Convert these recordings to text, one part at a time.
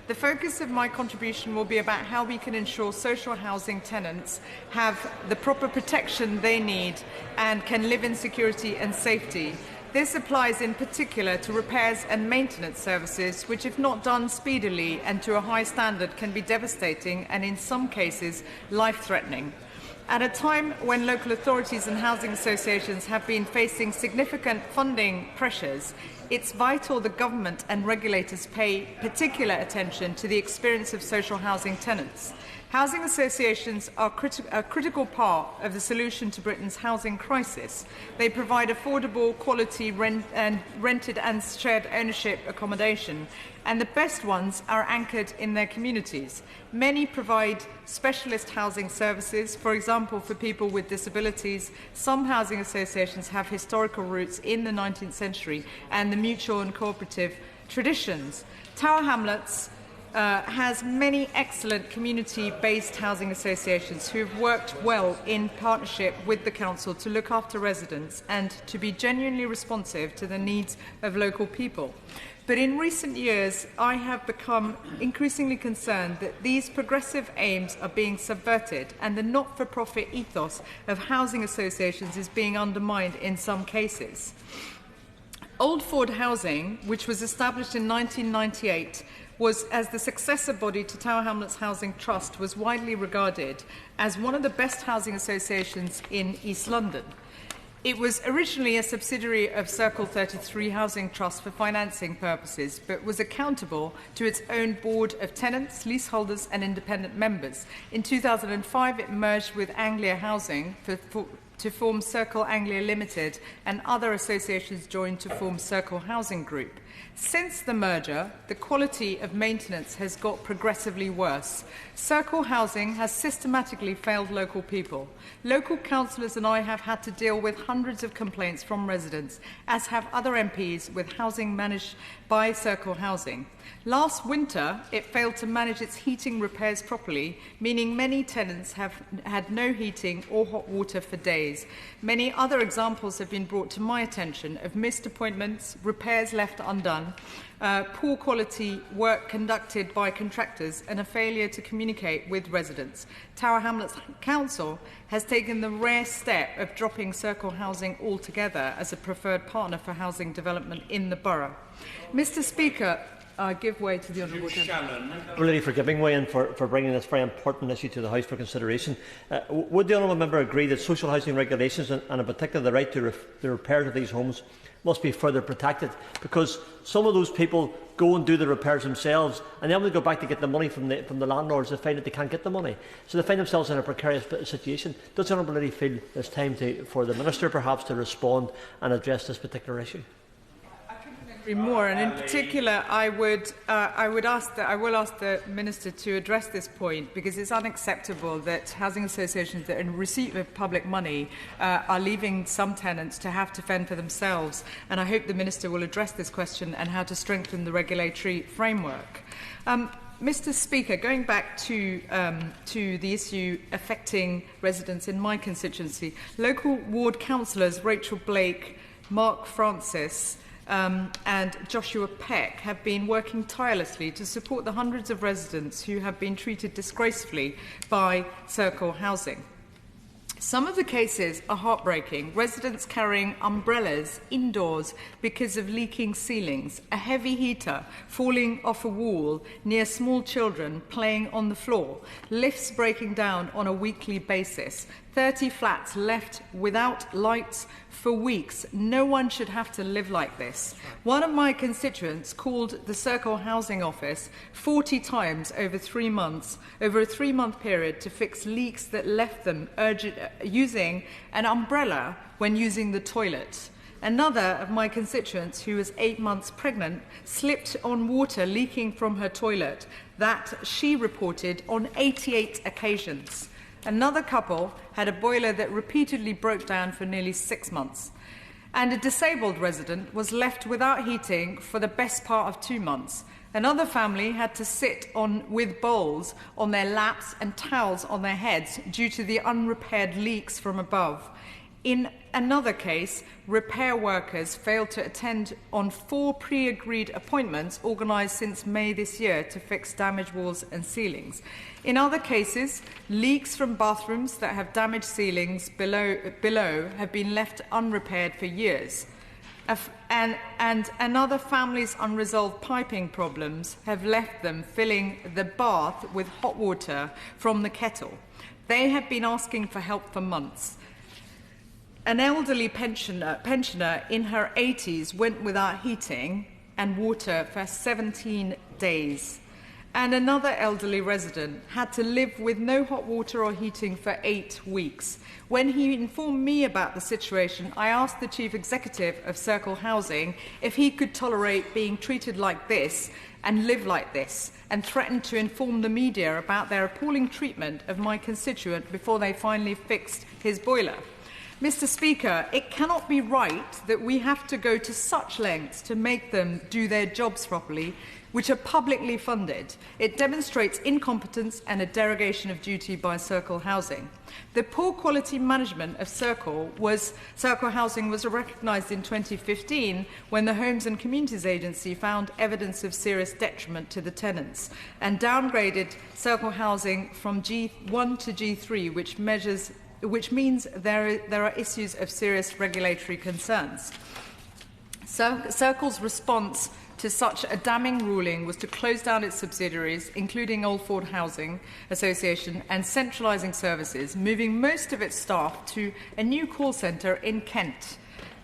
The focus of my contribution will be about how we can ensure social housing tenants have the proper protection they need and can live in security and safety. This applies in particular to repairs and maintenance services, which, if not done speedily and to a high standard, can be devastating and in some cases life-threatening. At a time when local authorities and housing associations have been facing significant funding pressures, it's vital the government and regulators pay particular attention to the experience of social housing tenants. Housing associations are a critical part of the solution to Britain's housing crisis. They provide affordable, quality rented and shared ownership accommodation, and the best ones are anchored in their communities. Many provide specialist housing services, for example, for people with disabilities. Some housing associations have historical roots in the 19th century and the mutual and cooperative traditions. Tower Hamlets has many excellent community-based housing associations who have worked well in partnership with the Council to look after residents and to be genuinely responsive to the needs of local people. But in recent years, I have become increasingly concerned that these progressive aims are being subverted and the not-for-profit ethos of housing associations is being undermined in some cases. Old Ford Housing, which was established in 1998, was, as the successor body to Tower Hamlets Housing Trust, was widely regarded as one of the best housing associations in East London. It was originally a subsidiary of Circle 33 Housing Trust for financing purposes, but was accountable to its own board of tenants, leaseholders and independent members. In 2005, it merged with Anglia Housing to form Circle Anglia Limited, and other associations joined to form Circle Housing Group. Since the merger, the quality of maintenance has got progressively worse. Circle Housing has systematically failed local people. Local councillors and I have had to deal with hundreds of complaints from residents, as have other MPs with housing managed by Circle Housing. Last winter, it failed to manage its heating repairs properly, meaning many tenants have had no heating or hot water for days. Many other examples have been brought to my attention of missed appointments, repairs left undone, poor quality work conducted by contractors, and a failure to communicate with residents. Tower Hamlets Council has taken the rare step of dropping Circle Housing altogether as a preferred partner for housing development in the borough. Mr. Speaker, I give way to the Honourable Gentleman. Really for giving way and for bringing this very important issue to the House for consideration. Would the Honourable Member agree that social housing regulations and in particular the right to the repair of these homes must be further protected? Because some of those people go and do the repairs themselves, and then when they go back to get the money from the landlords, they find that they can't get the money. So they find themselves in a precarious situation. Does the Honourable Lady feel it's time for the Minister perhaps to respond and address this particular issue? More, and in particular, I will ask the Minister to address this point, because it's unacceptable that housing associations that are in receipt of public money are leaving some tenants to have to fend for themselves. And I hope the Minister will address this question and how to strengthen the regulatory framework. Mr. Speaker, going back to the issue affecting residents in my constituency, local ward councillors Rachel Blake, Mark Francis and Joshua Peck have been working tirelessly to support the hundreds of residents who have been treated disgracefully by Circle Housing. Some of the cases are heartbreaking. Residents carrying umbrellas indoors because of leaking ceilings, a heavy heater falling off a wall near small children playing on the floor, lifts breaking down on a weekly basis, 30 flats left without lights for weeks. No one should have to live like this. One of my constituents called the Circle Housing Office 40 times over a 3-month period to fix leaks that left them using an umbrella when using the toilet. Another of my constituents, who was 8 months pregnant, slipped on water leaking from her toilet that she reported on 88 occasions. Another couple had a boiler that repeatedly broke down for nearly 6 months. And a disabled resident was left without heating for the best part of 2 months. Another family had to sit with bowls on their laps and towels on their heads due to the unrepaired leaks from above. In another case, repair workers failed to attend on 4 pre-agreed appointments organised since May this year to fix damaged walls and ceilings. In other cases, leaks from bathrooms that have damaged ceilings below have been left unrepaired for years. And another family's unresolved piping problems have left them filling the bath with hot water from the kettle. They have been asking for help for months. An elderly pensioner in her 80s went without heating and water for 17 days. And another elderly resident had to live with no hot water or heating for 8 weeks. When he informed me about the situation, I asked the Chief Executive of Circle Housing if he could tolerate being treated like this and live like this, and threatened to inform the media about their appalling treatment of my constituent before they finally fixed his boiler. Mr. Speaker, it cannot be right that we have to go to such lengths to make them do their jobs properly, which are publicly funded. It demonstrates incompetence and a derogation of duty by Circle Housing. The poor quality management of Circle Housing was recognised in 2015 when the Homes and Communities Agency found evidence of serious detriment to the tenants and downgraded Circle Housing from G1 to G3, which means there are issues of serious regulatory concerns. Circle's response to such a damning ruling was to close down its subsidiaries, including Old Ford Housing Association, and centralising services, moving most of its staff to a new call centre in Kent.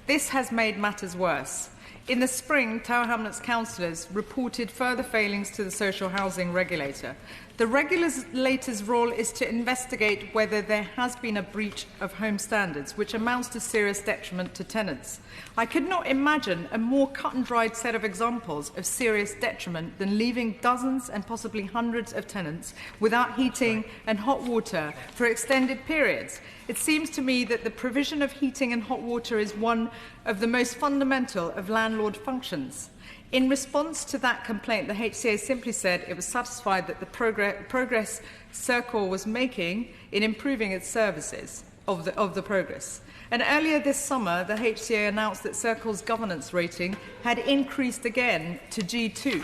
This has made matters worse. In the spring, Tower Hamlets councillors reported further failings to the social housing regulator. The regulator's role is to investigate whether there has been a breach of home standards, which amounts to serious detriment to tenants. I could not imagine a more cut-and-dried set of examples of serious detriment than leaving dozens and possibly hundreds of tenants without heating and hot water for extended periods. It seems to me that the provision of heating and hot water is one of the most fundamental of landlord functions. In response to that complaint, the HCA simply said it was satisfied that the progress Circle was making in improving its services of the progress. And earlier this summer, the HCA announced that Circle's governance rating had increased again to G2.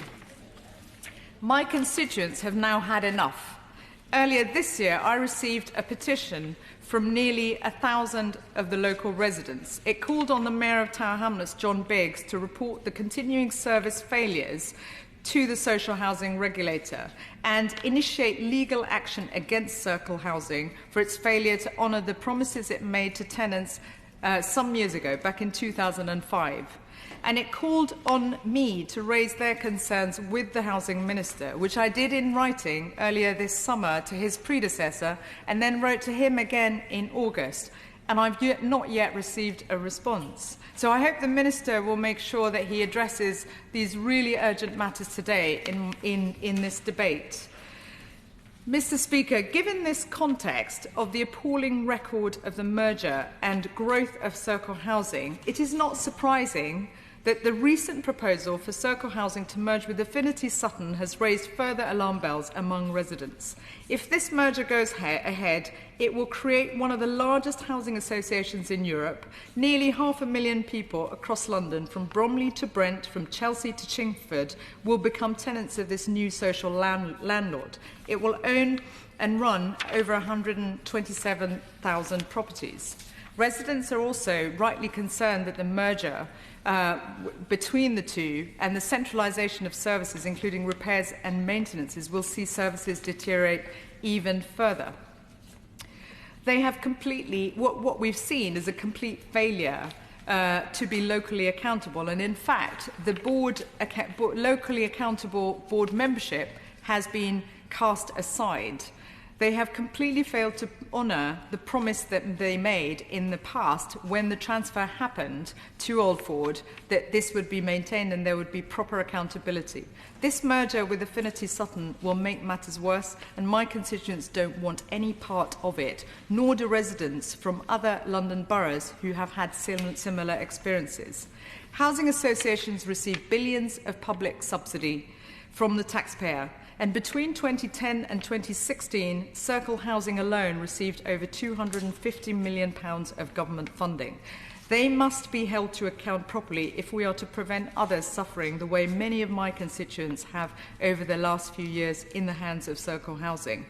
My constituents have now had enough. Earlier this year, I received a petition from nearly 1,000 of the local residents. It called on the Mayor of Tower Hamlets, John Biggs, to report the continuing service failures to the social housing regulator and initiate legal action against Circle Housing for its failure to honour the promises it made to tenants some years ago, back in 2005. And it called on me to raise their concerns with the Housing Minister, which I did in writing earlier this summer to his predecessor and then wrote to him again in August. And I've not yet received a response. So I hope the Minister will make sure that he addresses these really urgent matters today in this debate. Mr. Speaker, given this context of the appalling record of the merger and growth of Circle Housing, it is not surprising that the recent proposal for Circle Housing to merge with Affinity Sutton has raised further alarm bells among residents. If this merger goes ahead, it will create one of the largest housing associations in Europe. Nearly 500,000 people across London, from Bromley to Brent, from Chelsea to Chingford, will become tenants of this new social landlord. It will own and run over 127,000 properties. Residents are also rightly concerned that the merger between the two and the centralisation of services, including repairs and maintenances, will see services deteriorate even further. They have what we've seen is a complete failure to be locally accountable, and in fact, the locally accountable board membership has been cast aside. They have completely failed to honour the promise that they made in the past when the transfer happened to Old Ford, that this would be maintained and there would be proper accountability. This merger with Affinity Sutton will make matters worse, and my constituents don't want any part of it, nor do residents from other London boroughs who have had similar experiences. Housing associations receive billions of public subsidy from the taxpayer, and between 2010 and 2016, Circle Housing alone received over £250 million of government funding. They must be held to account properly if we are to prevent others suffering the way many of my constituents have over the last few years in the hands of Circle Housing.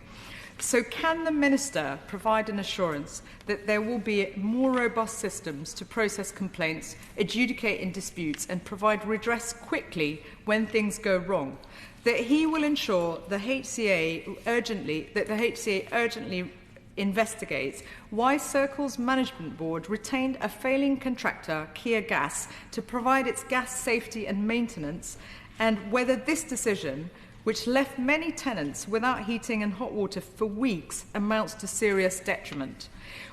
So can the Minister provide an assurance that there will be more robust systems to process complaints, adjudicate in disputes and provide redress quickly when things go wrong? That he will ensure the HCA urgently investigates why Circle's management board retained a failing contractor, Kia Gas, to provide its gas safety and maintenance, and whether this decision, which left many tenants without heating and hot water for weeks, amounts to serious detriment.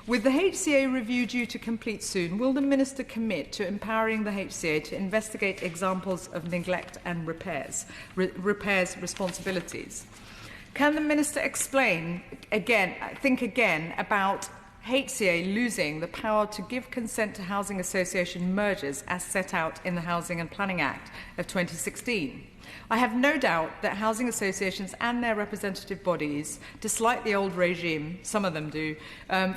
With the HCA review due to complete soon, will the Minister commit to empowering the HCA to investigate examples of neglect and repairs responsibilities? Can the Minister think again about HCA losing the power to give consent to housing association mergers as set out in the Housing and Planning Act of 2016? I have no doubt that housing associations and their representative bodies dislike the old regime, some of them do,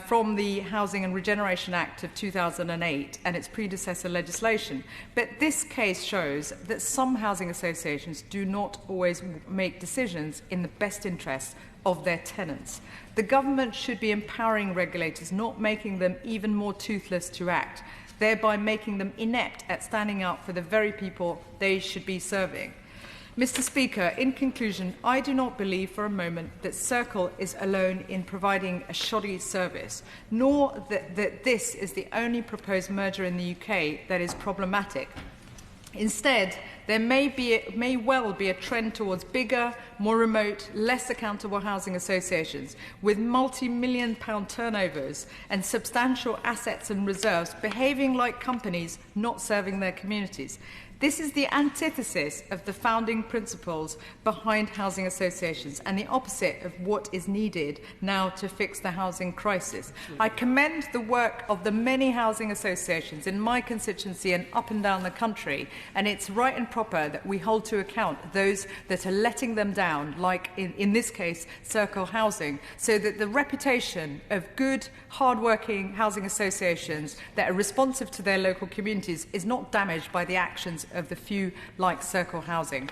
from the Housing and Regeneration Act of 2008 and its predecessor legislation. But this case shows that some housing associations do not always make decisions in the best interest of their tenants. The government should be empowering regulators, not making them even more toothless to act, thereby making them inept at standing up for the very people they should be serving. Mr. Speaker, in conclusion, I do not believe for a moment that Circle is alone in providing a shoddy service, nor that this is the only proposed merger in the UK that is problematic. Instead, there may well be a trend towards bigger, more remote, less accountable housing associations with multi-million-pound turnovers and substantial assets and reserves behaving like companies not serving their communities. This is the antithesis of the founding principles behind housing associations and the opposite of what is needed now to fix the housing crisis. I commend the work of the many housing associations in my constituency and up and down the country, and it's right and proper that we hold to account those that are letting them down, like in this case Circle Housing, so that the reputation of good, hard-working housing associations that are responsive to their local communities is not damaged by the actions of the few like Circle Housing.